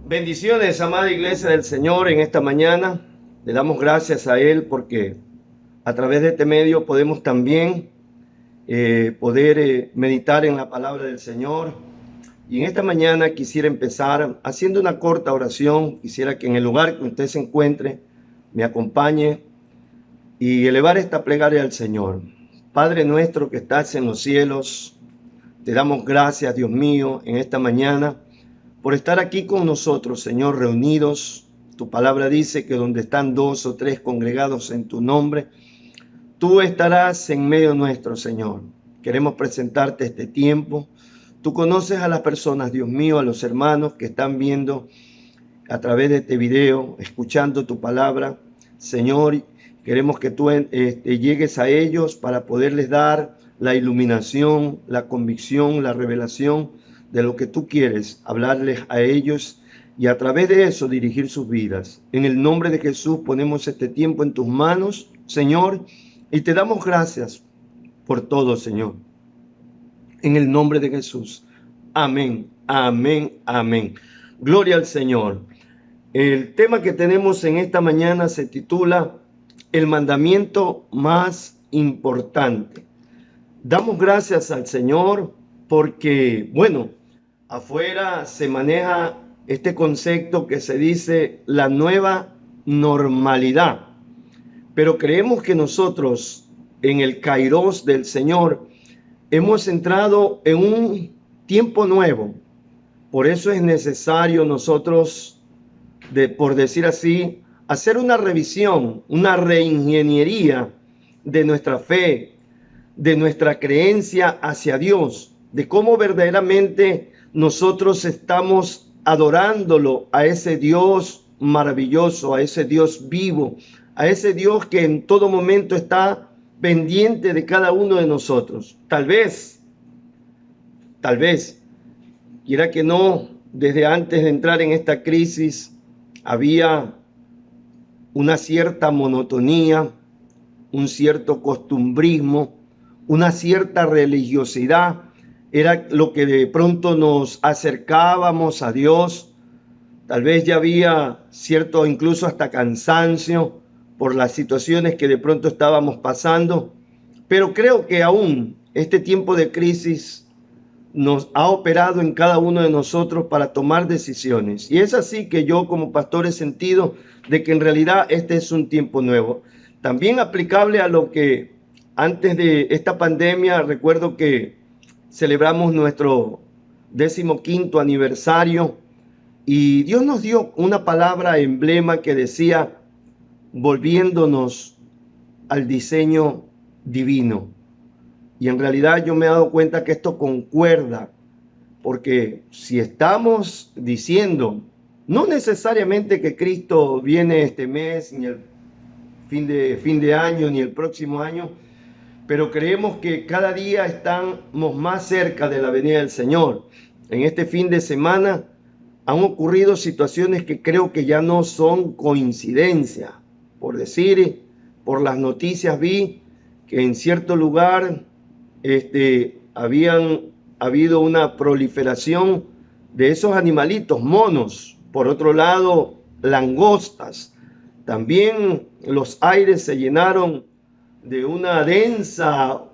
Bendiciones, amada iglesia del Señor, en esta mañana. Le damos gracias a Él porque a través de este medio podemos también poder meditar en la palabra del Señor. Y en esta mañana quisiera empezar haciendo una corta oración. Quisiera que en el lugar que usted se encuentre me acompañe y elevar esta plegaria al Señor. Padre nuestro que estás en los cielos, te damos gracias, Dios mío, en esta mañana por estar aquí con nosotros, Señor, reunidos. Tu palabra dice que donde están dos o tres congregados en tu nombre, tú estarás en medio nuestro, Señor. Queremos presentarte este tiempo. Tú conoces a las personas, Dios mío, a los hermanos que están viendo a través de este video, escuchando tu palabra. Señor, queremos que tú llegues a ellos para poderles dar la iluminación, la convicción, la revelación de lo que tú quieres hablarles a ellos y a través de eso dirigir sus vidas. En el nombre de Jesús ponemos este tiempo en tus manos, Señor, y te damos gracias por todo, Señor. En el nombre de Jesús. Amén, amén, amén. Gloria al Señor. El tema que tenemos en esta mañana se titula El mandamiento más importante. Damos gracias al Señor porque, bueno, afuera se maneja este concepto que se dice la nueva normalidad. Pero creemos que nosotros en el Kairos del Señor hemos entrado en un tiempo nuevo. Por eso es necesario nosotros, por decir así, hacer una revisión, una reingeniería de nuestra fe, de nuestra creencia hacia Dios, de cómo verdaderamente nosotros estamos adorándolo a ese Dios maravilloso, a ese Dios vivo, a ese Dios que en todo momento está pendiente de cada uno de nosotros. Tal vez, quiera que no, desde antes de entrar en esta crisis había una cierta monotonía, un cierto costumbrismo, una cierta religiosidad. Era lo que de pronto nos acercábamos a Dios. Tal vez ya había cierto, incluso hasta cansancio por las situaciones que de pronto estábamos pasando. Pero creo que aún este tiempo de crisis nos ha operado en cada uno de nosotros para tomar decisiones. Y es así que yo como pastor he sentido de que en realidad este es un tiempo nuevo. También aplicable a lo que antes de esta pandemia, recuerdo que celebramos nuestro 15º aniversario y Dios nos dio una palabra emblema que decía, volviéndonos al diseño divino. Y en realidad yo me he dado cuenta que esto concuerda, porque si estamos diciendo, no necesariamente que Cristo viene este mes, ni el fin de año, ni el próximo año, pero creemos que cada día estamos más cerca de la venida del Señor. En este fin de semana han ocurrido situaciones que creo que ya no son coincidencia. Por decir, por las noticias vi que en cierto lugar habían habido una proliferación de esos animalitos, monos. Por otro lado, langostas. También los aires se llenaron de una densa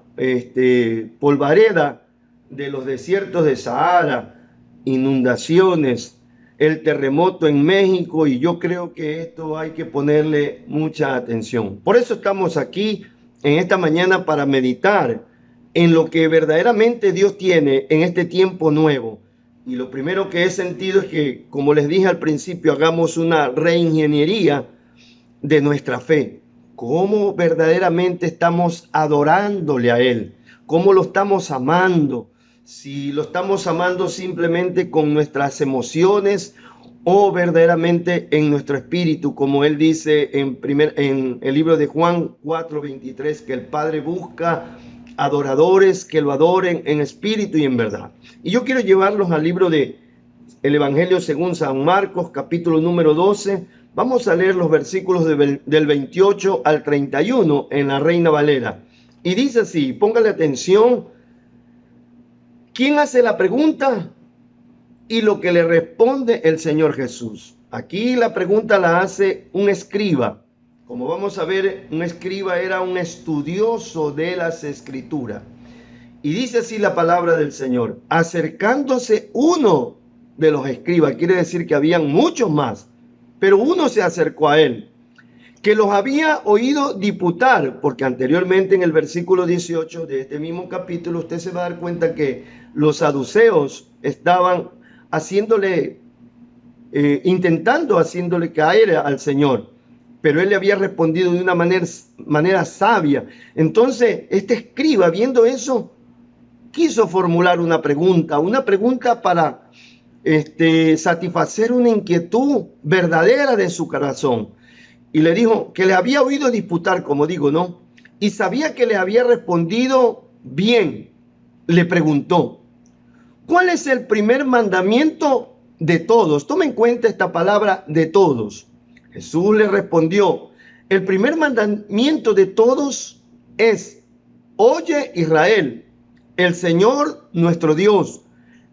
polvareda de los desiertos de Sahara, inundaciones, el terremoto en México, y yo creo que esto hay que ponerle mucha atención. Por eso estamos aquí en esta mañana para meditar en lo que verdaderamente Dios tiene en este tiempo nuevo. Y lo primero que he sentido es que, como les dije al principio, hagamos una reingeniería de nuestra fe. Cómo verdaderamente estamos adorándole a Él, cómo lo estamos amando, si lo estamos amando simplemente con nuestras emociones o verdaderamente en nuestro espíritu, como Él dice en el libro de Juan 4:23, que el Padre busca adoradores que lo adoren en espíritu y en verdad. Y yo quiero llevarlos al libro de el Evangelio según San Marcos, capítulo número 12. Vamos a leer los versículos del 28 al 31 en la Reina Valera. Y dice así, póngale atención. ¿Quién hace la pregunta? y lo que le responde el Señor Jesús. Aquí la pregunta la hace un escriba. Como vamos a ver, un escriba era un estudioso de las Escrituras. Y dice así la palabra del Señor: acercándose uno de los escribas, quiere decir que habían muchos más, pero uno se acercó a él, que los había oído disputar, porque anteriormente en el versículo 18 de este mismo capítulo usted se va a dar cuenta que los saduceos estaban intentando haciéndole caer al Señor, pero él le había respondido de una manera sabia. Entonces este escriba, viendo eso, quiso formular una pregunta para satisfacer una inquietud verdadera de su corazón. Y le dijo que le había oído disputar, como digo, ¿no? Y sabía que le había respondido bien. Le preguntó: ¿cuál es el primer mandamiento de todos? Toma en cuenta esta palabra, de todos. Jesús le respondió: el primer mandamiento de todos es: oye, Israel, el Señor nuestro Dios,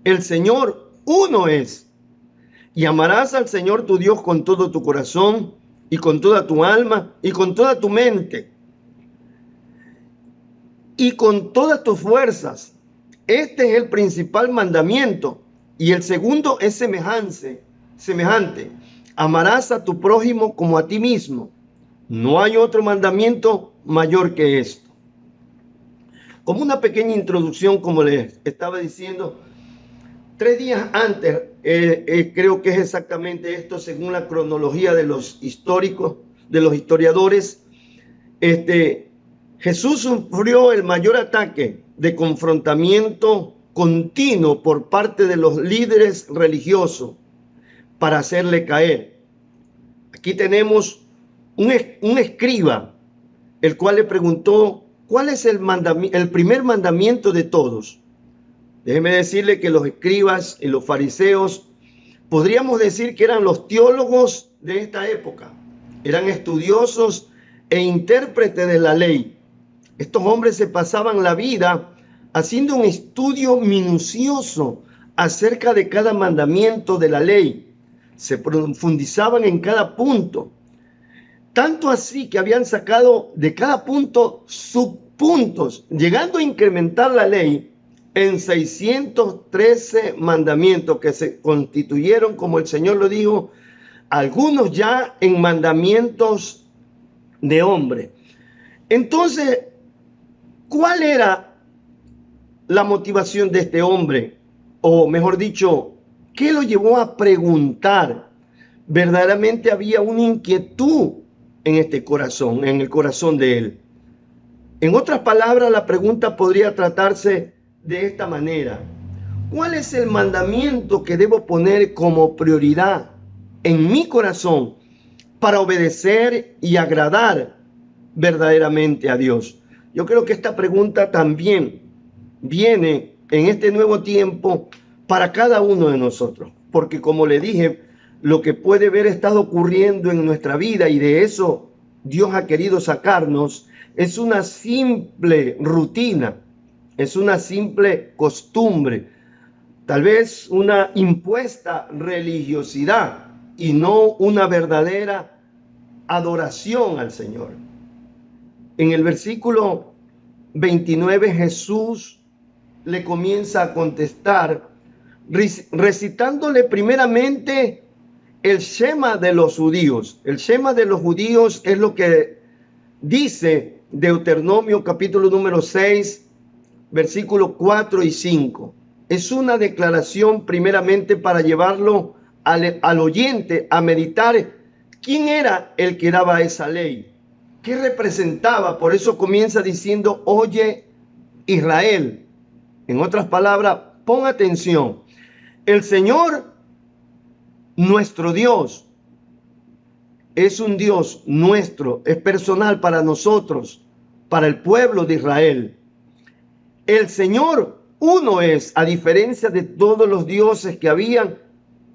el Señor uno es. Y amarás al Señor tu Dios con todo tu corazón, y con toda tu alma, y con toda tu mente, y con todas tus fuerzas. Este es el principal mandamiento. Y el segundo es semejante. Amarás a tu prójimo como a ti mismo. No hay otro mandamiento mayor que esto. Como una pequeña introducción, como les estaba diciendo, 3 días antes, creo que es exactamente esto, según la cronología de los históricos, de los historiadores, Jesús sufrió el mayor ataque de confrontamiento continuo por parte de los líderes religiosos para hacerle caer. Aquí tenemos un escriba, el cual le preguntó: ¿cuál es el primer mandamiento de todos? Déjeme decirle que los escribas y los fariseos, podríamos decir que eran los teólogos de esta época. Eran estudiosos e intérpretes de la ley. Estos hombres se pasaban la vida haciendo un estudio minucioso acerca de cada mandamiento de la ley. Se profundizaban en cada punto. Tanto así que habían sacado de cada punto subpuntos, llegando a incrementar la ley en 613 mandamientos que se constituyeron, como el Señor lo dijo, algunos ya en mandamientos de hombre. Entonces, ¿cuál era la motivación de este hombre? O mejor dicho, ¿qué lo llevó a preguntar? Verdaderamente había una inquietud en este corazón, en el corazón de él. En otras palabras, la pregunta podría tratarse de esta manera: ¿cuál es el mandamiento que debo poner como prioridad en mi corazón para obedecer y agradar verdaderamente a Dios? Yo creo que esta pregunta también viene en este nuevo tiempo para cada uno de nosotros, porque como le dije, lo que puede haber estado ocurriendo en nuestra vida, y de eso Dios ha querido sacarnos, es una simple rutina, es una simple costumbre, tal vez una impuesta religiosidad y no una verdadera adoración al Señor. En el versículo 29 Jesús le comienza a contestar recitándole primeramente el Shema de los judíos. El Shema de los judíos es lo que dice Deuteronomio capítulo número 6, versículos 4 y 5. Es una declaración primeramente para llevarlo al oyente a meditar quién era el que daba esa ley, qué representaba. Por eso comienza diciendo: oye, Israel. En otras palabras, pon atención. El Señor, nuestro Dios, es un Dios nuestro, es personal para nosotros, para el pueblo de Israel. El Señor uno es, a diferencia de todos los dioses que habían.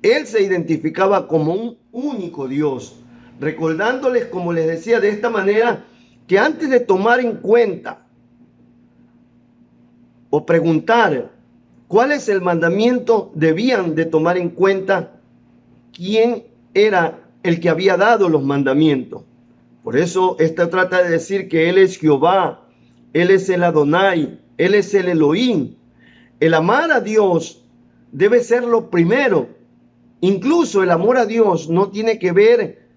Él se identificaba como un único Dios, recordándoles, como les decía, de esta manera, que antes de tomar en cuenta o preguntar ¿Cuál es el mandamiento? Debían de tomar en cuenta quién era el que había dado los mandamientos. Por eso esta trata de decir que Él es Jehová, Él es el Adonai, Él es el Elohim. El amar a Dios debe ser lo primero. Incluso el amor a Dios no tiene que ver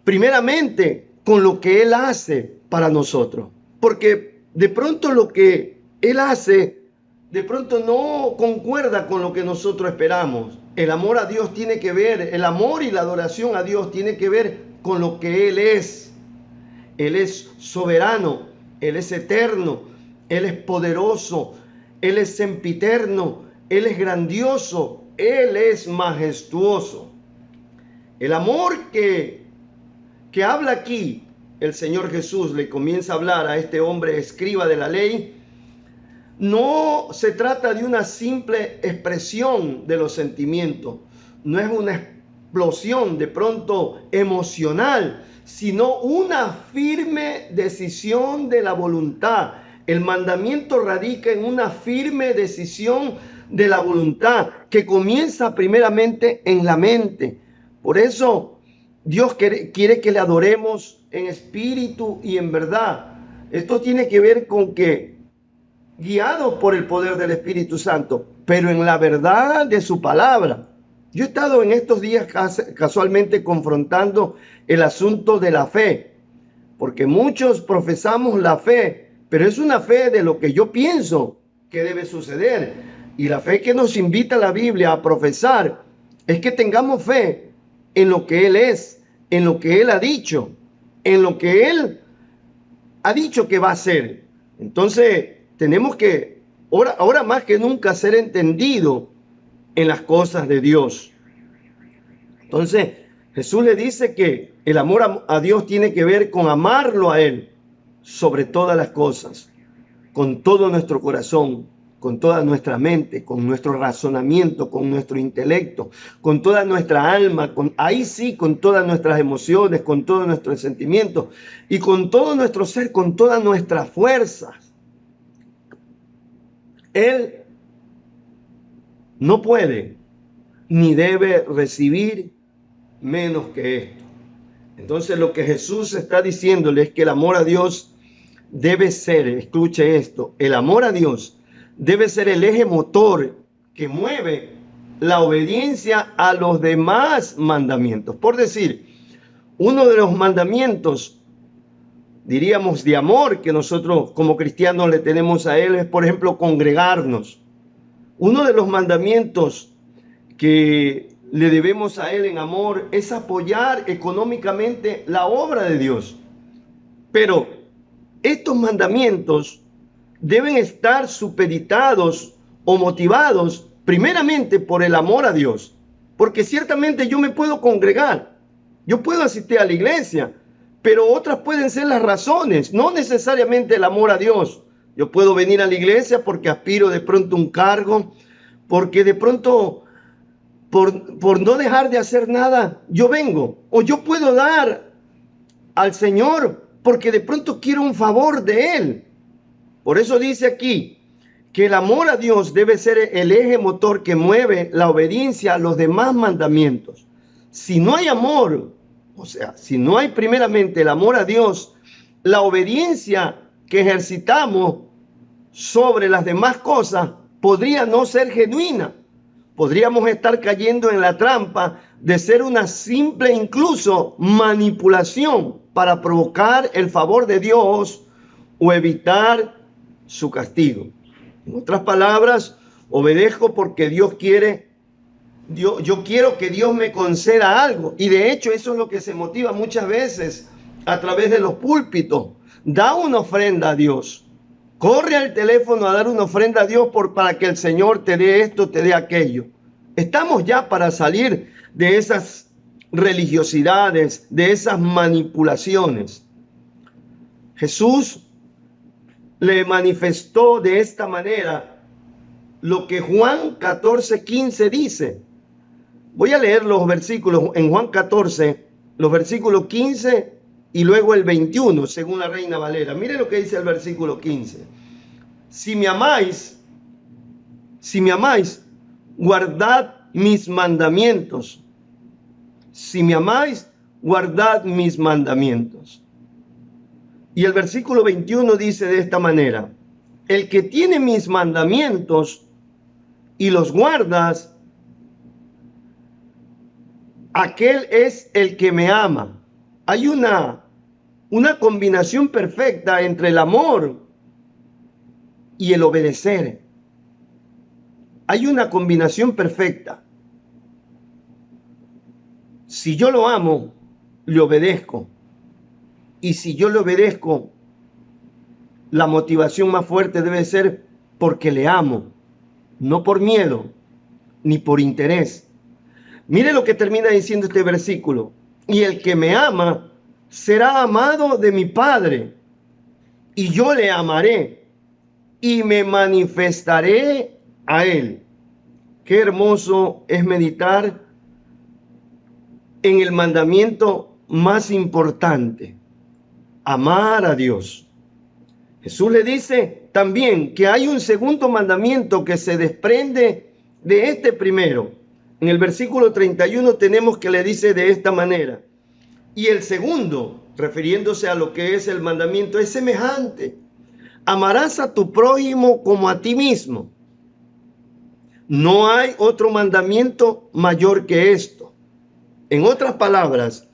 primeramente con lo que Él hace para nosotros. Porque de pronto lo que Él hace, de pronto no concuerda con lo que nosotros esperamos. El amor a Dios tiene que ver, el amor y la adoración a Dios tiene que ver con lo que Él es. Él es soberano, Él es eterno, Él es poderoso, Él es sempiterno, Él es grandioso, Él es majestuoso. El amor que habla aquí el Señor Jesús, le comienza a hablar a este hombre escriba de la ley, no se trata de una simple expresión de los sentimientos, no es una explosión de pronto emocional, sino una firme decisión de la voluntad. El mandamiento radica en una firme decisión de la voluntad que comienza primeramente en la mente. Por eso Dios quiere que le adoremos en espíritu y en verdad. Esto tiene que ver con que, guiados por el poder del Espíritu Santo, pero en la verdad de su palabra. Yo he estado en estos días casualmente confrontando el asunto de la fe, porque muchos profesamos la fe, pero es una fe de lo que yo pienso que debe suceder. Y la fe que nos invita la Biblia a profesar es que tengamos fe en lo que Él es, en lo que Él ha dicho, en lo que Él ha dicho que va a hacer. Entonces, tenemos que, ahora más que nunca, ser entendido en las cosas de Dios. Entonces, Jesús le dice que el amor a Dios tiene que ver con amarlo a Él sobre todas las cosas, con todo nuestro corazón, con toda nuestra mente, con nuestro razonamiento, con nuestro intelecto, con toda nuestra alma, ahí sí, con todas nuestras emociones, con todos nuestros sentimientos y con todo nuestro ser, con todas nuestras fuerzas. Él no puede ni debe recibir menos que esto. Entonces lo que Jesús está diciéndole es que el amor a Dios debe ser, escuche esto, el amor a Dios debe ser el eje motor que mueve la obediencia a los demás mandamientos. Por decir, uno de los mandamientos, diríamos, de amor que nosotros como cristianos le tenemos a Él es, por ejemplo, congregarnos. Uno de los mandamientos que le debemos a Él en amor es apoyar económicamente la obra de Dios. Pero estos mandamientos deben estar supeditados o motivados primeramente por el amor a Dios. Porque ciertamente yo me puedo congregar, yo puedo asistir a la iglesia, pero otras pueden ser las razones, no necesariamente el amor a Dios. Yo puedo venir a la iglesia porque aspiro de pronto a un cargo, porque de pronto por no dejar de hacer nada, yo vengo. O yo puedo dar al Señor porque de pronto quiero un favor de Él. Por eso dice aquí que el amor a Dios debe ser el eje motor que mueve la obediencia a los demás mandamientos. Si no hay amor, o sea, si no hay primeramente el amor a Dios, la obediencia que ejercitamos sobre las demás cosas podría no ser genuina. Podríamos estar cayendo en la trampa de ser una simple, incluso, manipulación para provocar el favor de Dios o evitar su castigo. En otras palabras, obedezco porque Dios quiere, yo quiero que Dios me conceda algo. Y de hecho eso es lo que se motiva muchas veces a través de los púlpitos. Da una ofrenda a Dios. Corre al teléfono a dar una ofrenda a Dios para que el Señor te dé esto, te dé aquello. Estamos ya para salir de esas religiosidades, de esas manipulaciones. Jesús le manifestó de esta manera lo que Juan 14:15 dice. Voy a leer los versículos en Juan 14, los versículos 15 y luego el 21, según la Reina Valera. Mire lo que dice el versículo 15. Si me amáis, Si me amáis, guardad mis mandamientos. Si me amáis, guardad mis mandamientos. Y el versículo 21 dice de esta manera: el que tiene mis mandamientos y los guardas, aquel es el que me ama. Hay una combinación perfecta entre el amor y el obedecer. Hay una combinación perfecta. Si yo lo amo, le obedezco. Y si yo le obedezco, la motivación más fuerte debe ser porque le amo, no por miedo, ni por interés. Mire lo que termina diciendo este versículo: y el que me ama será amado de mi Padre, y yo le amaré y me manifestaré a él. Qué hermoso es meditar en el mandamiento más importante: amar a Dios. Jesús le dice también que hay un segundo mandamiento que se desprende de este primero. En el versículo 31 tenemos que le dice de esta manera: y el segundo, refiriéndose a lo que es el mandamiento, es semejante: amarás a tu prójimo como a ti mismo. No hay otro mandamiento mayor que esto. En otras palabras,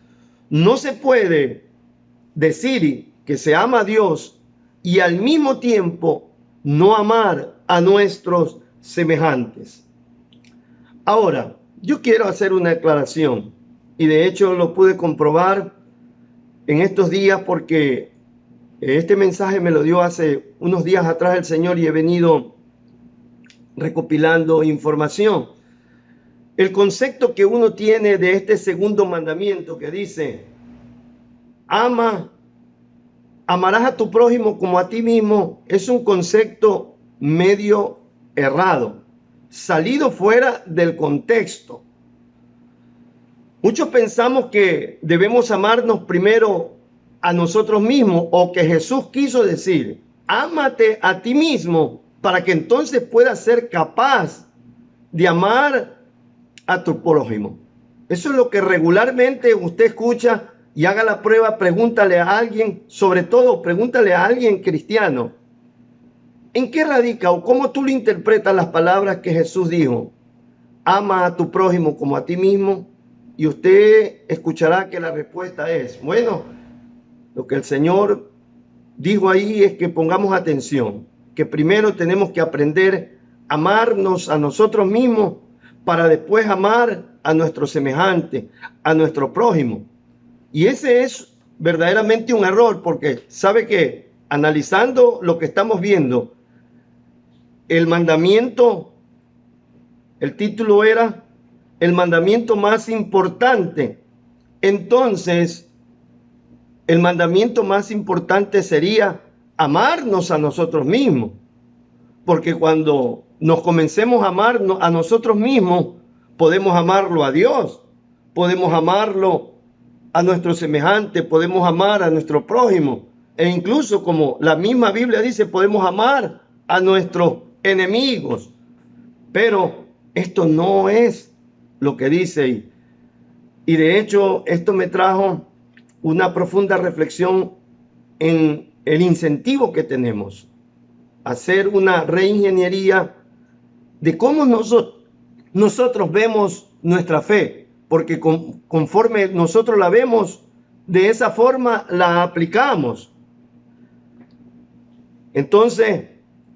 no se puede decir que se ama a Dios y al mismo tiempo no amar a nuestros semejantes. Ahora, yo quiero hacer una aclaración, y de hecho lo pude comprobar en estos días porque este mensaje me lo dio hace unos días atrás el Señor y he venido recopilando información. El concepto que uno tiene de este segundo mandamiento que dice: amarás a tu prójimo como a ti mismo, es un concepto medio errado, salido fuera del contexto. Muchos pensamos que debemos amarnos primero a nosotros mismos, o que Jesús quiso decir: ámate a ti mismo para que entonces puedas ser capaz de amar a tu prójimo. Eso es lo que regularmente usted escucha, y haga la prueba, pregúntale a alguien, sobre todo pregúntale a alguien cristiano, ¿en qué radica o cómo tú le interpretas las palabras que Jesús dijo? Ama a tu prójimo como a ti mismo. Y usted escuchará que la respuesta es: bueno, lo que el Señor dijo ahí es que pongamos atención, que primero tenemos que aprender a amarnos a nosotros mismos para después amar a nuestro semejante, a nuestro prójimo. Y ese es verdaderamente un error, porque sabe que analizando lo que estamos viendo, el mandamiento, el título era el mandamiento más importante. Entonces, el mandamiento más importante sería amarnos a nosotros mismos, porque cuando nos comencemos a amarnos a nosotros mismos, podemos amarlo a Dios, podemos amarlo a nuestro semejante, podemos amar a nuestro prójimo, e incluso, como la misma Biblia dice, podemos amar a nuestros enemigos. Pero esto no es lo que dice, y de hecho esto me trajo una profunda reflexión en el incentivo que tenemos, hacer una reingeniería de cómo nosotros vemos nuestra fe, porque conforme nosotros la vemos, de esa forma la aplicamos. Entonces,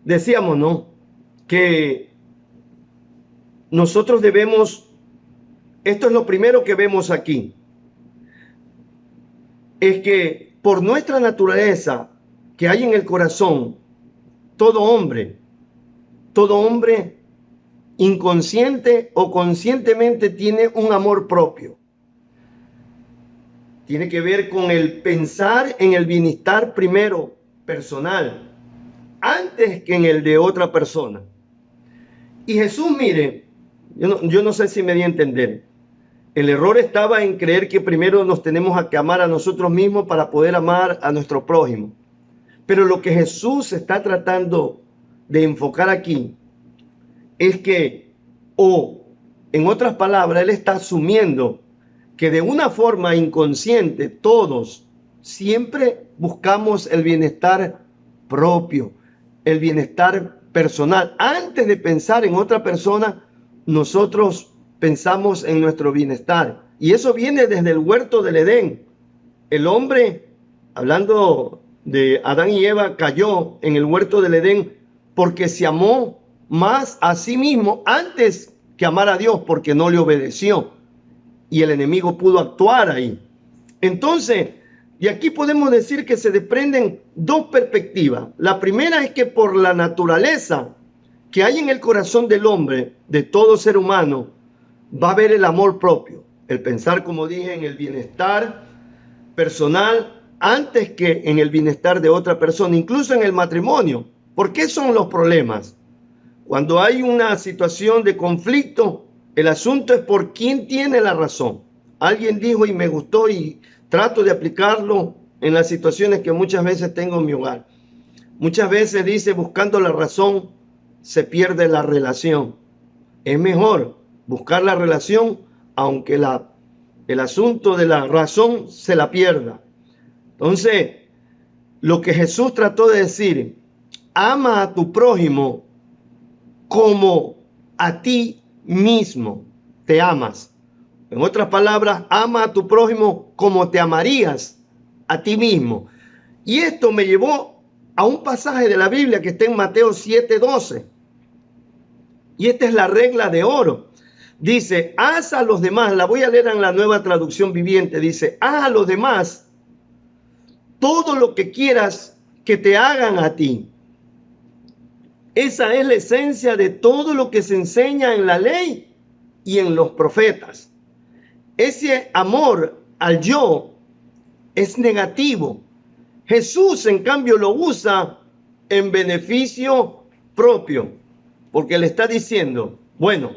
decíamos, ¿no?, que nosotros debemos, esto es lo primero que vemos aquí, es que por nuestra naturaleza que hay en el corazón, todo hombre inconsciente o conscientemente tiene un amor propio. Tiene que ver con el pensar en el bienestar primero personal, antes que en el de otra persona. Y Jesús, mire, yo no sé si me di a entender. El error estaba en creer que primero nos tenemos que amar a nosotros mismos para poder amar a nuestro prójimo. Pero lo que Jesús está tratando de enfocar aquí es que, o en otras palabras, él está asumiendo que de una forma inconsciente todos siempre buscamos el bienestar propio, el bienestar personal. Antes de pensar en otra persona, nosotros pensamos en nuestro bienestar. Y eso viene desde el huerto del Edén. El hombre, hablando de Adán y Eva, cayó en el huerto del Edén porque se amó más a sí mismo antes que amar a Dios, porque no le obedeció. Y el enemigo pudo actuar ahí. Entonces, y aquí podemos decir que se desprenden dos perspectivas. La primera es que por la naturaleza que hay en el corazón del hombre, de todo ser humano, va a haber el amor propio, el pensar, como dije, en el bienestar personal antes que en el bienestar de otra persona, incluso en el matrimonio. ¿Por qué son los problemas? Cuando hay una situación de conflicto, el asunto es por quién tiene la razón. Alguien dijo y me gustó y trato de aplicarlo en las situaciones que muchas veces tengo en mi hogar. Muchas veces dice, buscando la razón se pierde la relación. Es mejor buscar la relación aunque el asunto de la razón se la pierda. Entonces, lo que Jesús trató de decir, ama a tu prójimo como a ti mismo te amas. En otras palabras, ama a tu prójimo como te amarías a ti mismo. Y esto me llevó a un pasaje de la Biblia que está en Mateo 7:12. Y esta es la regla de oro. Dice, haz a los demás, la voy a leer en la Nueva Traducción Viviente, dice, haz a los demás todo lo que quieras que te hagan a ti. Esa es la esencia de todo lo que se enseña en la ley y en los profetas. Ese amor al yo es negativo. Jesús, en cambio, lo usa en beneficio propio, porque le está diciendo, bueno,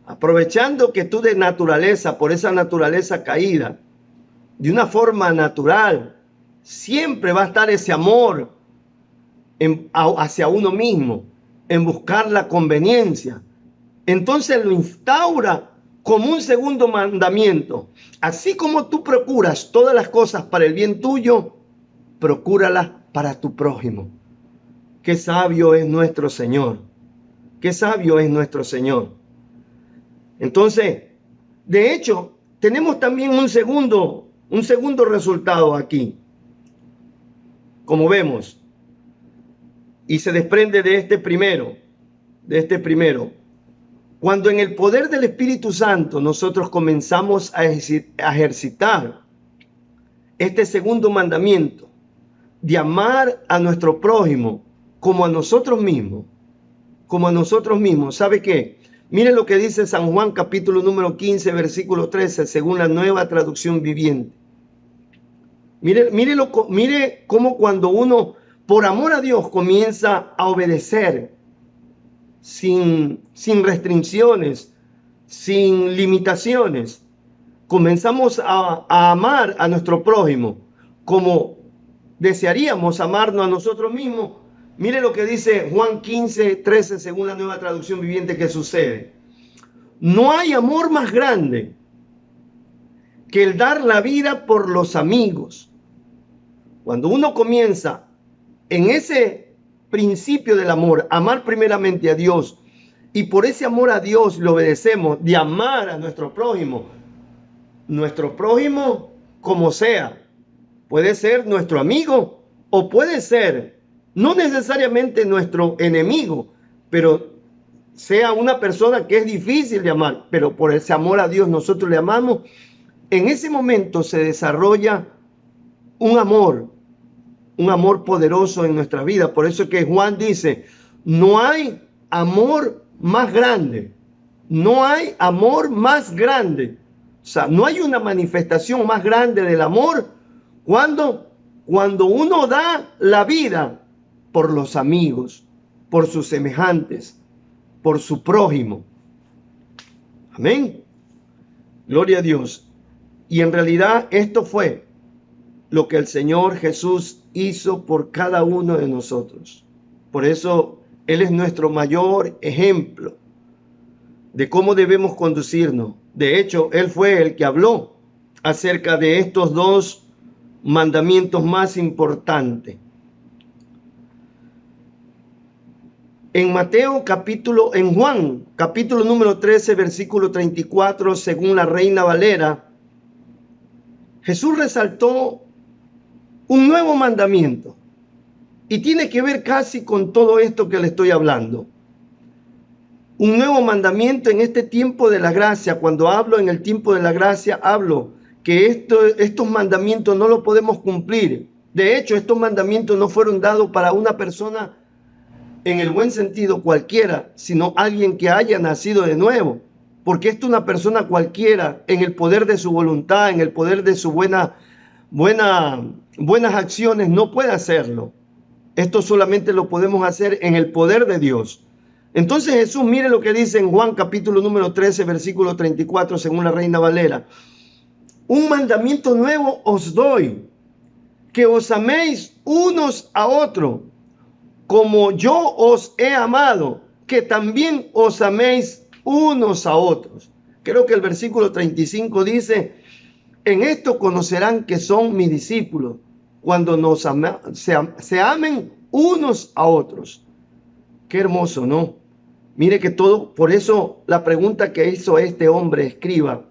aprovechando que tú de naturaleza, por esa naturaleza caída, de una forma natural, siempre va a estar ese amor hacia uno mismo, en buscar la conveniencia. Entonces lo instaura como un segundo mandamiento. Así como tú procuras todas las cosas para el bien tuyo, procúralas para tu prójimo. Qué sabio es nuestro Señor. Qué sabio es nuestro Señor. Entonces, de hecho, tenemos también un segundo resultado aquí. Como vemos, y se desprende de este primero. Cuando en el poder del Espíritu Santo nosotros comenzamos a ejercitar este segundo mandamiento de amar a nuestro prójimo como a nosotros mismos, ¿sabe qué? Mire lo que dice San Juan capítulo número 15, versículo 13, según la Nueva Traducción Viviente. Mire cómo cuando uno, por amor a Dios, comienza a obedecer sin restricciones, sin limitaciones, comenzamos a amar a nuestro prójimo como desearíamos amarnos a nosotros mismos. Mire lo que dice Juan 15, 13, según la Nueva Traducción Viviente, que sucede. No hay amor más grande que el dar la vida por los amigos. Cuando uno comienza en ese principio del amor, amar primeramente a Dios, y por ese amor a Dios le obedecemos de amar a nuestro prójimo como sea, puede ser nuestro amigo o puede ser no necesariamente nuestro enemigo, pero sea una persona que es difícil de amar, pero por ese amor a Dios nosotros le amamos. En ese momento se desarrolla un amor poderoso en nuestra vida. Por eso es que Juan dice, no hay amor más grande, no hay amor más grande. O sea, no hay una manifestación más grande del amor cuando uno da la vida por los amigos, por sus semejantes, por su prójimo. Amén. Gloria a Dios. Y en realidad esto fue lo que el Señor Jesús hizo por cada uno de nosotros. Por eso Él es nuestro mayor ejemplo de cómo debemos conducirnos. De hecho, Él fue el que habló acerca de estos dos mandamientos más importantes. En Juan, capítulo número 13, versículo 34, según la Reina Valera, Jesús resaltó un nuevo mandamiento y tiene que ver casi con todo esto que le estoy hablando. Un nuevo mandamiento en este tiempo de la gracia. Cuando hablo en el tiempo de la gracia, hablo que estos mandamientos no los podemos cumplir. De hecho, estos mandamientos no fueron dados para una persona en el buen sentido cualquiera, sino alguien que haya nacido de nuevo. Porque esto una persona cualquiera, en el poder de su voluntad, en el poder de sus buenas acciones, no puede hacerlo. Esto solamente lo podemos hacer en el poder de Dios. Entonces Jesús, mire lo que dice en Juan capítulo número 13, versículo 34, según la Reina Valera. Un mandamiento nuevo os doy, que os améis unos a otros, como yo os he amado, que también os améis unos a otros. Creo que el versículo 35 dice, en esto conocerán que son mis discípulos, cuando se amen unos a otros. Qué hermoso, ¿no? Mire que todo, por eso la pregunta que hizo este hombre escriba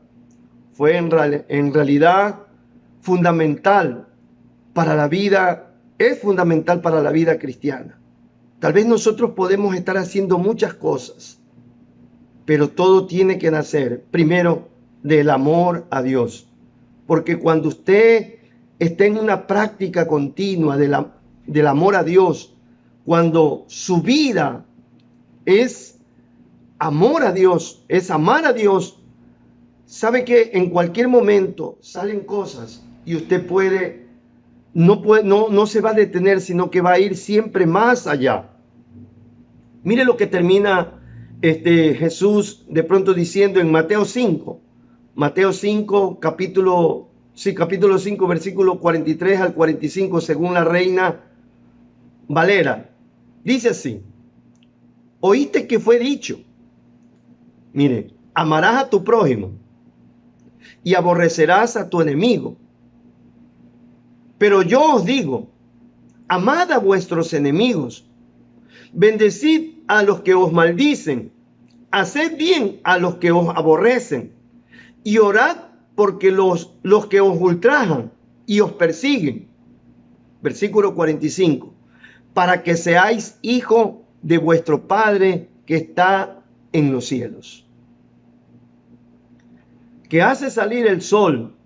fue en realidad fundamental para la vida, es fundamental para la vida cristiana. Tal vez nosotros podemos estar haciendo muchas cosas, pero todo tiene que nacer primero del amor a Dios. Porque cuando usted está en una práctica continua del amor a Dios, cuando su vida es amor a Dios, es amar a Dios, sabe que en cualquier momento salen cosas y usted no se va a detener, sino que va a ir siempre más allá. Mire lo que termina Jesús de pronto diciendo en Mateo 5. Mateo 5, capítulo 5, versículo 43 al 45, según la Reina Valera. Dice así: oíste que fue dicho, mire, amarás a tu prójimo y aborrecerás a tu enemigo. Pero yo os digo, amad a vuestros enemigos, bendecid a los que os maldicen, haced bien a los que os aborrecen, y orad porque los que os ultrajan y os persiguen. Versículo 45. Para que seáis hijos de vuestro Padre que está en los cielos, que hace salir el sol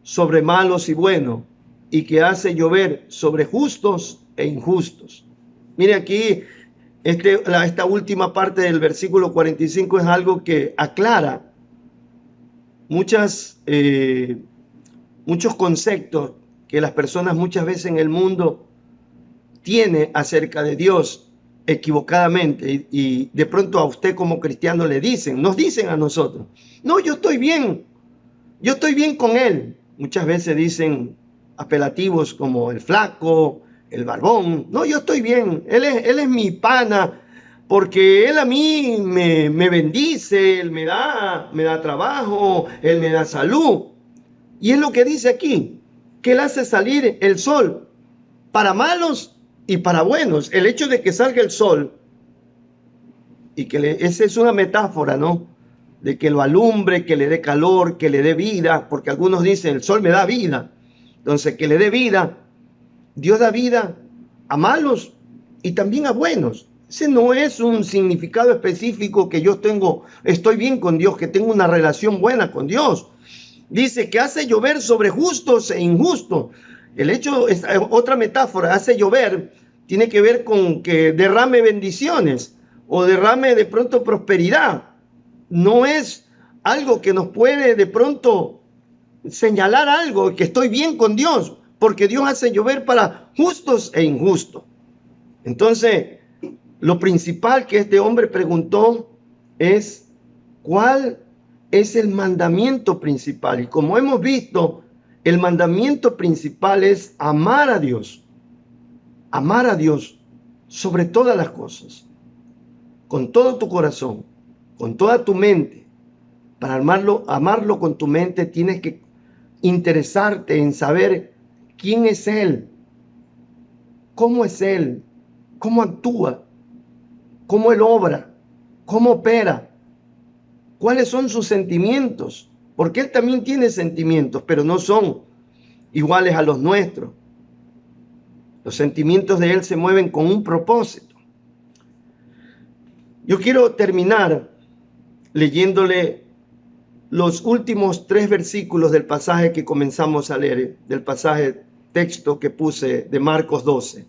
sobre malos y buenos, y que hace llover sobre justos e injustos. Mire aquí, esta última parte del versículo 45 es algo que aclara muchos conceptos que las personas muchas veces en el mundo tienen acerca de Dios equivocadamente, y de pronto a usted como cristiano nos dicen a nosotros, no, yo estoy bien con Él. Muchas veces dicen apelativos como el flaco, el barbón. No, yo estoy bien, él es mi pana, porque él a mí me bendice, él me da trabajo, él me da salud. Y es lo que dice aquí, que él hace salir el sol para malos y para buenos. El hecho de que salga el sol, y que esa es una metáfora, ¿no? De que lo alumbre, que le dé calor, que le dé vida, porque algunos dicen, el sol me da vida. Entonces, que le dé vida. Dios da vida a malos y también a buenos. Ese no es un significado específico que yo estoy bien con Dios, que tengo una relación buena con Dios. Dice que hace llover sobre justos e injustos. El hecho es otra metáfora, hace llover, tiene que ver con que derrame bendiciones o derrame de pronto prosperidad. No es algo que nos puede de pronto señalar algo, que estoy bien con Dios, porque Dios hace llover para justos e injustos. Entonces, lo principal que este hombre preguntó es, ¿cuál es el mandamiento principal? Y como hemos visto, el mandamiento principal es amar a Dios sobre todas las cosas, con todo tu corazón, con toda tu mente. Para amarlo con tu mente tienes que interesarte en saber quién es Él, cómo es Él, cómo actúa, cómo Él obra, cómo opera, cuáles son sus sentimientos, porque Él también tiene sentimientos, pero no son iguales a los nuestros. Los sentimientos de Él se mueven con un propósito. Yo quiero terminar leyéndole los últimos 3 versículos del pasaje que comenzamos a leer, del pasaje texto que puse de Marcos 12.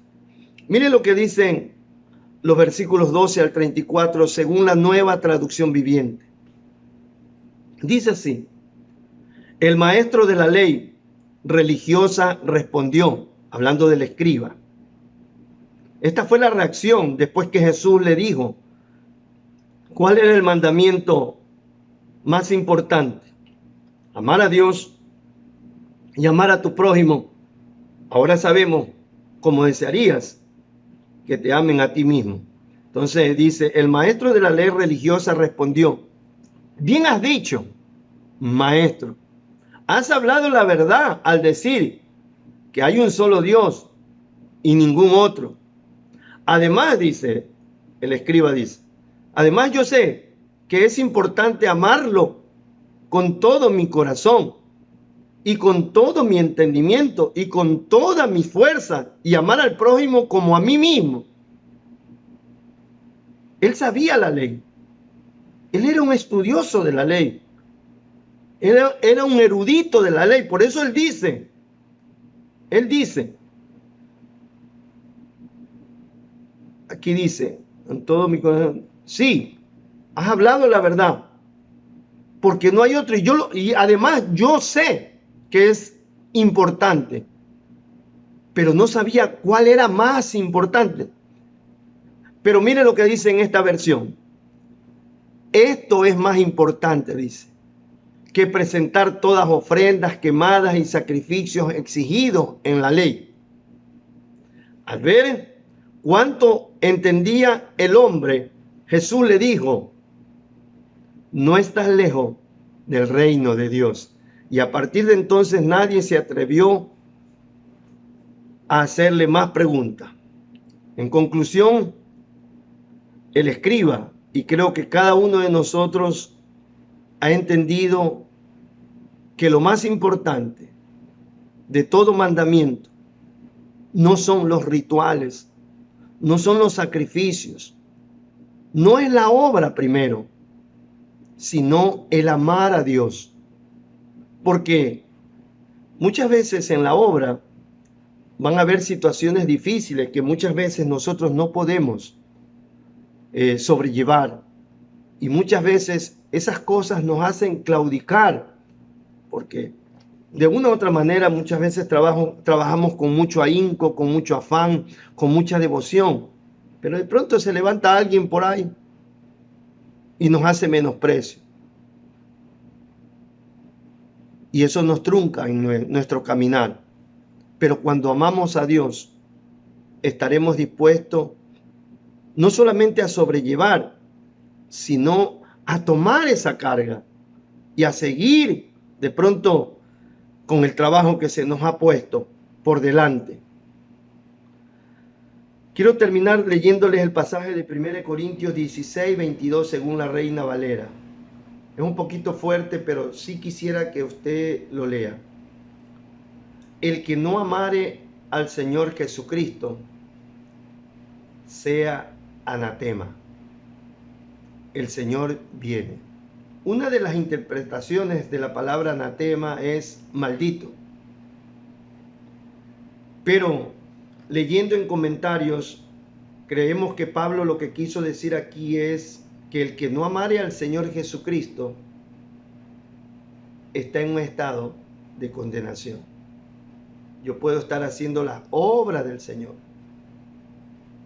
Mire lo que dicen los versículos 12 al 34 según la Nueva Traducción Viviente. Dice así: el maestro de la ley religiosa respondió, hablando del escriba. Esta fue la reacción después que Jesús le dijo cuál era el mandamiento más importante: amar a Dios y amar a tu prójimo. Ahora sabemos cómo desearías que te amen a ti mismo. Entonces dice, el maestro de la ley religiosa respondió, bien has dicho, maestro, has hablado la verdad al decir que hay un solo Dios y ningún otro. Además, dice, el escriba dice, además yo sé que es importante amarlo con todo mi corazón y con todo mi entendimiento y con toda mi fuerza y amar al prójimo como a mí mismo. Él sabía la ley. Él era un estudioso de la ley. Era un erudito de la ley. Por eso él dice, aquí dice, en todo mi corazón, sí, has hablado la verdad, porque no hay otro. Y además yo sé que es importante, pero no sabía cuál era más importante. Pero mire lo que dice en esta versión. Esto es más importante, dice, que presentar todas ofrendas quemadas y sacrificios exigidos en la ley. Al ver cuánto entendía el hombre, Jesús le dijo, no estás lejos del reino de Dios. Y a partir de entonces nadie se atrevió a hacerle más preguntas. En conclusión, el escriba, y creo que cada uno de nosotros ha entendido que lo más importante de todo mandamiento no son los rituales, no son los sacrificios, no es la obra primero, sino el amar a Dios. Porque muchas veces en la obra van a haber situaciones difíciles que muchas veces nosotros no podemos sobrellevar. Y muchas veces esas cosas nos hacen claudicar, porque de una u otra manera muchas veces trabajamos con mucho ahínco, con mucho afán, con mucha devoción. Pero de pronto se levanta alguien por ahí y nos hace menosprecio. Y eso nos trunca en nuestro caminar. Pero cuando amamos a Dios, estaremos dispuestos no solamente a sobrellevar, sino a tomar esa carga y a seguir de pronto con el trabajo que se nos ha puesto por delante. Quiero terminar leyéndoles el pasaje de 1 Corintios 16, 22 según la Reina Valera. Es un poquito fuerte, pero sí quisiera que usted lo lea. El que no amare al Señor Jesucristo sea anatema. El Señor viene. Una de las interpretaciones de la palabra anatema es maldito. Pero leyendo en comentarios, creemos que Pablo lo que quiso decir aquí es que el que no amare al Señor Jesucristo está en un estado de condenación. Yo puedo estar haciendo las obras del Señor.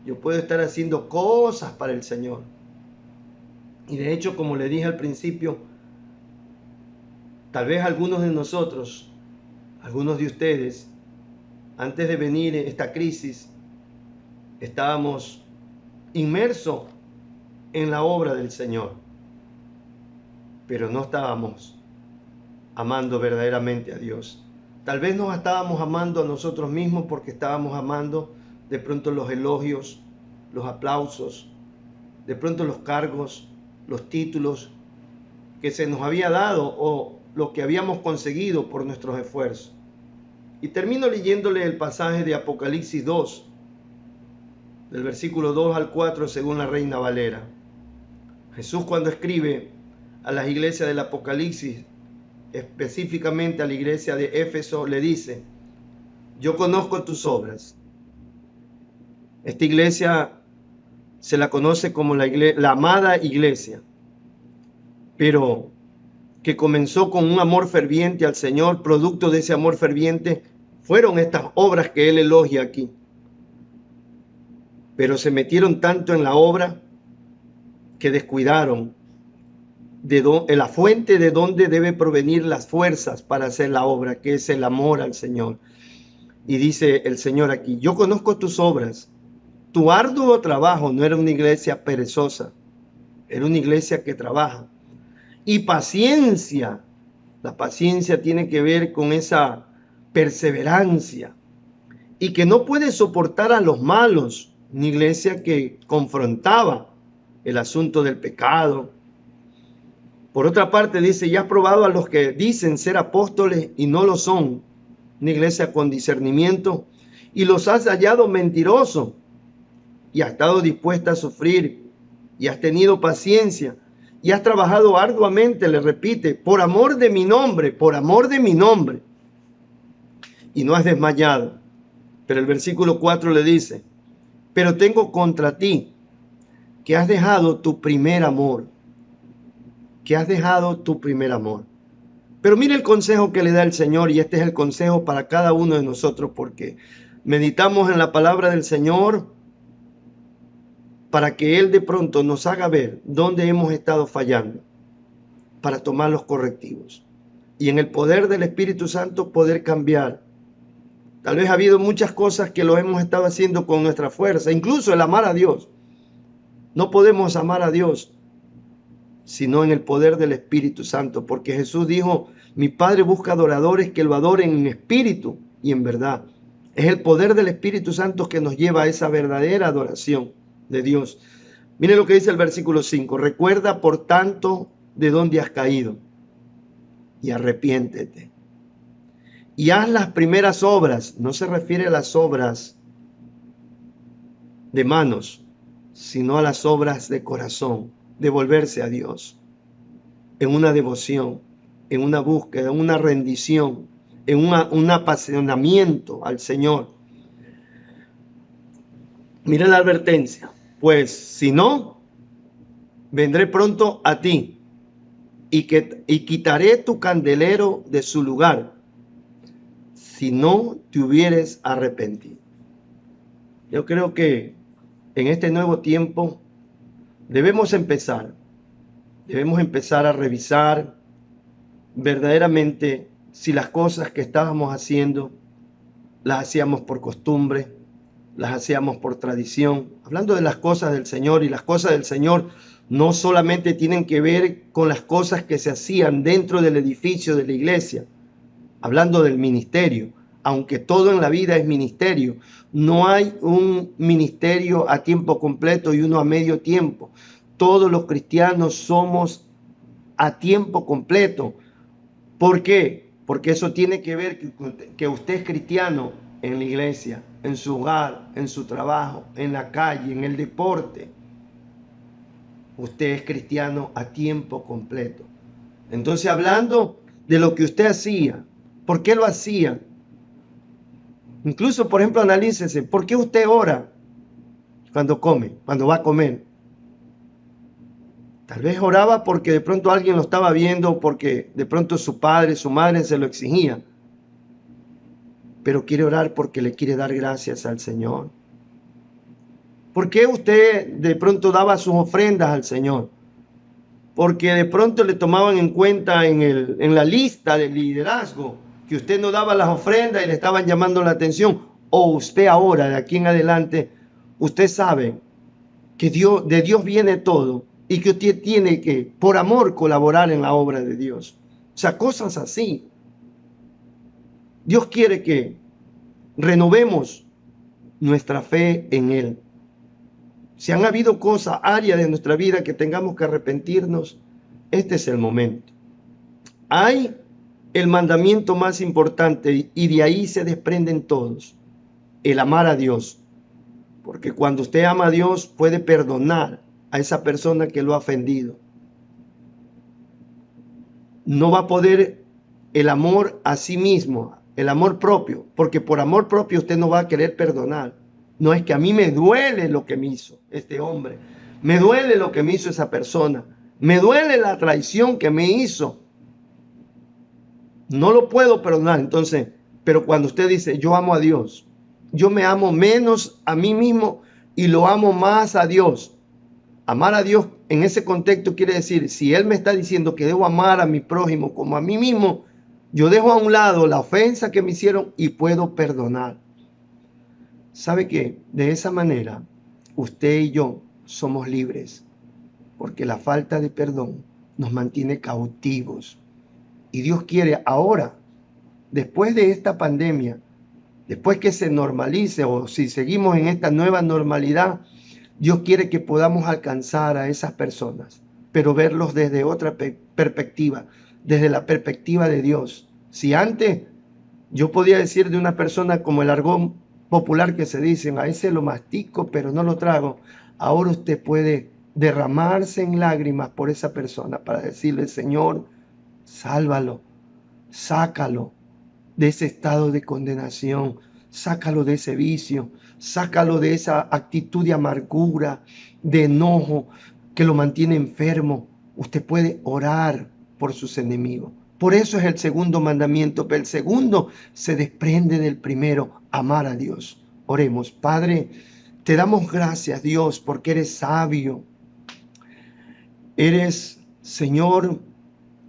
Yo puedo estar haciendo cosas para el Señor. Y de hecho, como le dije al principio, tal vez algunos de nosotros, algunos de ustedes, antes de venir esta crisis, estábamos inmerso en la obra del Señor, pero no estábamos amando verdaderamente a Dios. Tal vez nos estábamos amando a nosotros mismos porque estábamos amando de pronto los elogios, los aplausos, de pronto los cargos, los títulos que se nos había dado o lo que habíamos conseguido por nuestros esfuerzos. Y termino leyéndole el pasaje de Apocalipsis 2, del versículo 2 al 4 según la Reina Valera. Jesús, cuando escribe a las iglesias del Apocalipsis, específicamente a la iglesia de Éfeso, le dice: yo conozco tus obras. Esta iglesia se la conoce como la amada iglesia, pero que comenzó con un amor ferviente al Señor. Producto de ese amor ferviente fueron estas obras que él elogia aquí. Pero se metieron tanto en la obra que descuidaron la fuente de donde debe provenir las fuerzas para hacer la obra, que es el amor al Señor. Y dice el Señor aquí: yo conozco tus obras. Tu arduo trabajo. No era una iglesia perezosa, era una iglesia que trabaja. Y paciencia. La paciencia tiene que ver con esa perseverancia. Y que no puede soportar a los malos. Una iglesia que confrontaba el asunto del pecado. Por otra parte dice: ya has probado a los que dicen ser apóstoles y no lo son. Una iglesia con discernimiento. Y los has hallado mentirosos. Y has estado dispuesta a sufrir. Y has tenido paciencia. Y has trabajado arduamente, le repite, por amor de mi nombre, por amor de mi nombre. Y no has desmayado. Pero el versículo 4 le dice: pero tengo contra ti que has dejado tu primer amor. Que has dejado tu primer amor. Pero mire el consejo que le da el Señor, y este es el consejo para cada uno de nosotros, porque meditamos en la palabra del Señor para que Él de pronto nos haga ver dónde hemos estado fallando, para tomar los correctivos. Y en el poder del Espíritu Santo poder cambiar. Tal vez ha habido muchas cosas que lo hemos estado haciendo con nuestra fuerza, incluso el amar a Dios. No podemos amar a Dios sino en el poder del Espíritu Santo, porque Jesús dijo: mi Padre busca adoradores que lo adoren en espíritu y en verdad. Es el poder del Espíritu Santo que nos lleva a esa verdadera adoración de Dios. Mire lo que dice el versículo 5: recuerda por tanto de dónde has caído y arrepiéntete. Y haz las primeras obras. No se refiere a las obras de manos, sino a las obras de corazón, de volverse a Dios, en una devoción, en una búsqueda, en una rendición, en un apasionamiento al Señor. Mira la advertencia: pues si no, vendré pronto a ti y quitaré tu candelero de su lugar, si no te hubieres arrepentido. Yo creo que en este nuevo tiempo debemos empezar a revisar verdaderamente si las cosas que estábamos haciendo las hacíamos por costumbre, las hacíamos por tradición. Hablando de las cosas del Señor, y las cosas del Señor no solamente tienen que ver con las cosas que se hacían dentro del edificio de la iglesia, hablando del ministerio, aunque todo en la vida es ministerio. No hay un ministerio a tiempo completo y uno a medio tiempo. Todos los cristianos somos a tiempo completo. ¿Por qué? Porque eso tiene que ver que usted es cristiano en la iglesia, en su hogar, en su trabajo, en la calle, en el deporte. Usted es cristiano a tiempo completo. Entonces, hablando de lo que usted hacía, ¿por qué lo hacía? Incluso, por ejemplo, analícese, ¿por qué usted ora cuando come, cuando va a comer? Tal vez oraba porque de pronto alguien lo estaba viendo, porque de pronto su padre, su madre se lo exigía. Pero quiere orar porque le quiere dar gracias al Señor. ¿Por qué usted de pronto daba sus ofrendas al Señor? Porque de pronto le tomaban en cuenta en la lista de liderazgo que usted no daba las ofrendas y le estaban llamando la atención. O usted ahora, de aquí en adelante, usted sabe que de Dios viene todo y que usted tiene que, por amor, colaborar en la obra de Dios. O sea, cosas así. Dios quiere que renovemos nuestra fe en Él. Si han habido cosas, áreas de nuestra vida que tengamos que arrepentirnos, este es el momento. Hay el mandamiento más importante y de ahí se desprenden todos, el amar a Dios. Porque cuando usted ama a Dios puede perdonar a esa persona que lo ha ofendido. No va a poder el amor a sí mismo, el amor propio, porque por amor propio usted no va a querer perdonar. No, es que a mí me duele lo que me hizo este hombre, me duele lo que me hizo esa persona, me duele la traición que me hizo. No lo puedo perdonar. Entonces, pero cuando usted dice, yo amo a Dios, yo me amo menos a mí mismo y lo amo más a Dios. Amar a Dios en ese contexto quiere decir, si Él me está diciendo que debo amar a mi prójimo como a mí mismo, yo dejo a un lado la ofensa que me hicieron y puedo perdonar. ¿Sabe qué? De esa manera, usted y yo somos libres, porque la falta de perdón nos mantiene cautivos. Y Dios quiere ahora, después de esta pandemia, después que se normalice o si seguimos en esta nueva normalidad, Dios quiere que podamos alcanzar a esas personas, pero verlos desde otra perspectiva, desde la perspectiva de Dios. Si antes yo podía decir de una persona como el argot popular que se dicen, a ese lo mastico pero no lo trago, ahora usted puede derramarse en lágrimas por esa persona para decirle, Señor, sálvalo, sácalo de ese estado de condenación, sácalo de ese vicio, sácalo de esa actitud de amargura, de enojo que lo mantiene enfermo. Usted puede orar por sus enemigos. Por eso es el segundo mandamiento, pero el segundo se desprende del primero, amar a Dios. Oremos. Padre, te damos gracias, Dios, porque eres sabio. Eres, Señor,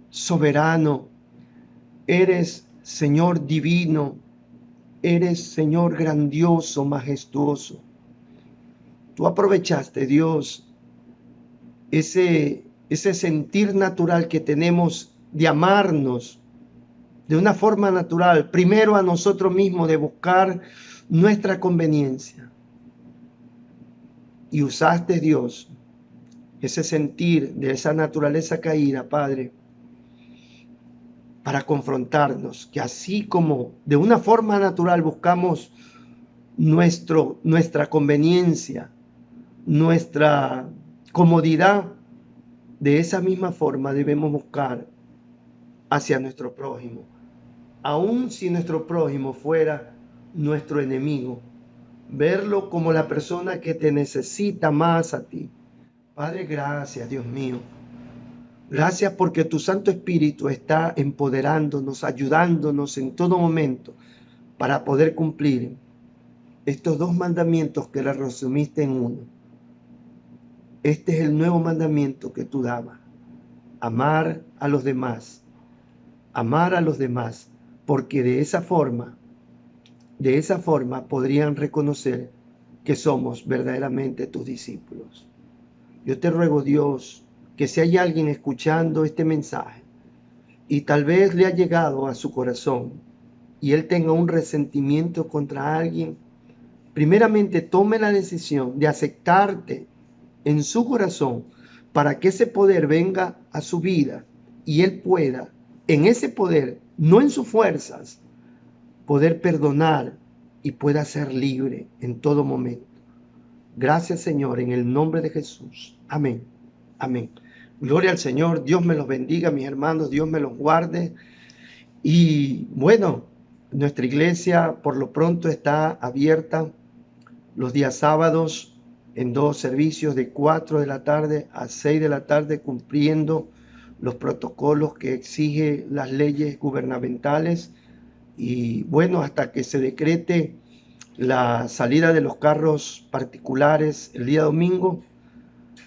soberano. Eres, Señor, divino. Eres, Señor, grandioso, majestuoso. Tú aprovechaste, Dios, ese sentir natural que tenemos de amarnos de una forma natural, primero a nosotros mismos, de buscar nuestra conveniencia. Y usaste, Dios, ese sentir de esa naturaleza caída, Padre, para confrontarnos, que así como de una forma natural buscamos nuestra conveniencia, nuestra comodidad, de esa misma forma debemos buscar hacia nuestro prójimo. Aun si nuestro prójimo fuera nuestro enemigo, verlo como la persona que te necesita más a ti. Padre, gracias, Dios mío. Gracias porque tu Santo Espíritu está empoderándonos, ayudándonos en todo momento para poder cumplir estos dos mandamientos que le resumiste en uno. Este es el nuevo mandamiento que tú dabas. Amar a los demás. Amar a los demás. Porque de esa forma podrían reconocer que somos verdaderamente tus discípulos. Yo te ruego, Dios, que si hay alguien escuchando este mensaje y tal vez le ha llegado a su corazón y él tenga un resentimiento contra alguien, primeramente tome la decisión de aceptarte en su corazón para que ese poder venga a su vida y él pueda, en ese poder, no en sus fuerzas, poder perdonar y pueda ser libre en todo momento. Gracias, Señor, en el nombre de Jesús. Amén. Amén. Gloria al Señor. Dios me los bendiga, mis hermanos. Dios me los guarde. Y bueno, nuestra iglesia por lo pronto está abierta los días sábados en 2 servicios de 4 de la tarde a 6 de la tarde, cumpliendo los protocolos que exige las leyes gubernamentales. Y bueno, hasta que se decrete la salida de los carros particulares el día domingo,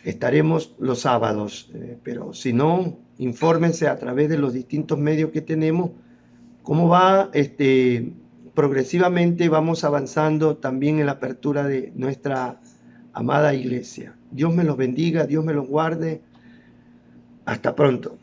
estaremos los sábados. Pero si no, infórmense a través de los distintos medios que tenemos cómo va. Progresivamente vamos avanzando también en la apertura de nuestra amada iglesia. Dios me los bendiga, Dios me los guarde. Hasta pronto.